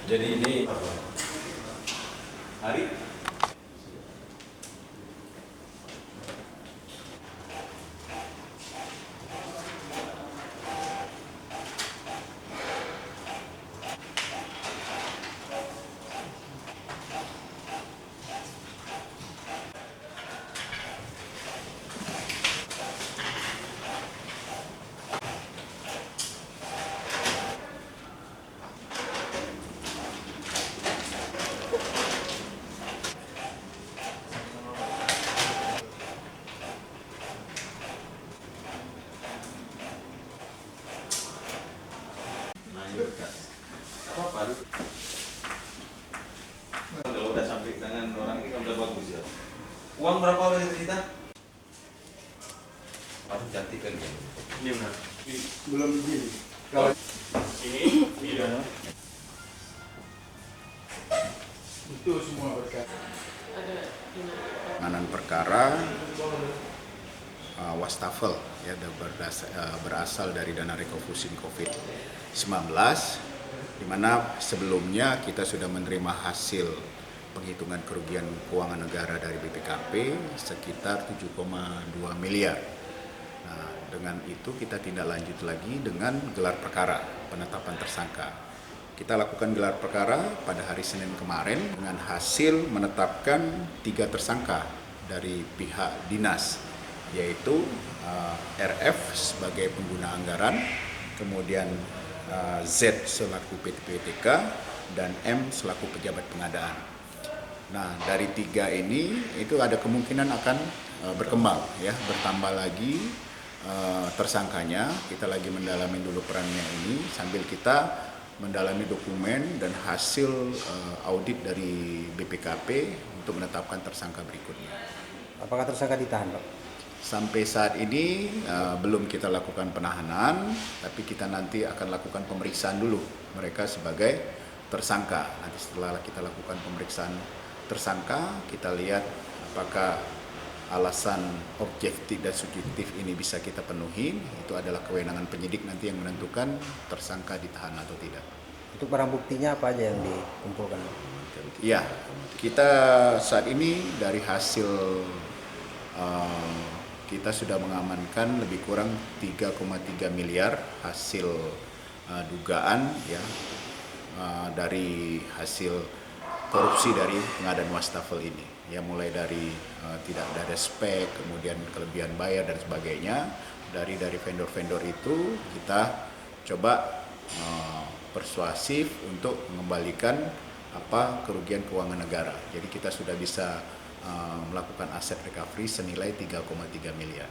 Jadi ini hari apa? Kalau udah sampai tangan orang ini kan udah bagus ya. Uang berapa udah kita? Harus cantik kan ya? Ini benar. Belum begini. Kalau Ini iya. itu semua berkat. Penanganan perkara wastafel ya berasal dari dana recovery COVID-19, di mana sebelumnya kita sudah menerima hasil penghitungan kerugian keuangan negara dari BPKP sekitar 7,2 miliar. Nah, dengan itu kita tindak lanjut lagi dengan gelar perkara penetapan tersangka. Kita lakukan gelar perkara pada hari Senin kemarin dengan hasil menetapkan 3 tersangka dari pihak dinas, yaitu RF sebagai pengguna anggaran, kemudian Z selaku PTK, dan M selaku pejabat pengadaan. Nah, dari 3 ini itu ada kemungkinan akan berkembang, ya, bertambah lagi tersangkanya. Kita lagi mendalami dulu perannya ini sambil kita mendalami dokumen dan hasil audit dari BPKP untuk menetapkan tersangka berikutnya. Apakah tersangka ditahan, Pak? Sampai saat ini belum kita lakukan penahanan, tapi kita nanti akan lakukan pemeriksaan dulu mereka sebagai tersangka. Nanti setelah kita lakukan pemeriksaan tersangka, kita lihat apakah alasan objektif dan subjektif ini bisa kita penuhi. Itu adalah kewenangan penyidik nanti yang menentukan tersangka ditahan atau tidak. Untuk barang buktinya apa aja yang dikumpulkan? Ya, kita saat ini dari hasil kita sudah mengamankan lebih kurang 3,3 miliar hasil dugaan, ya, dari hasil korupsi dari pengadaan wastafel ini, ya, mulai dari tidak ada spek, kemudian kelebihan bayar dan sebagainya. Dari vendor-vendor itu kita coba persuasif untuk mengembalikan kerugian keuangan negara. Jadi kita sudah bisa melakukan aset recovery senilai 3,3 miliar.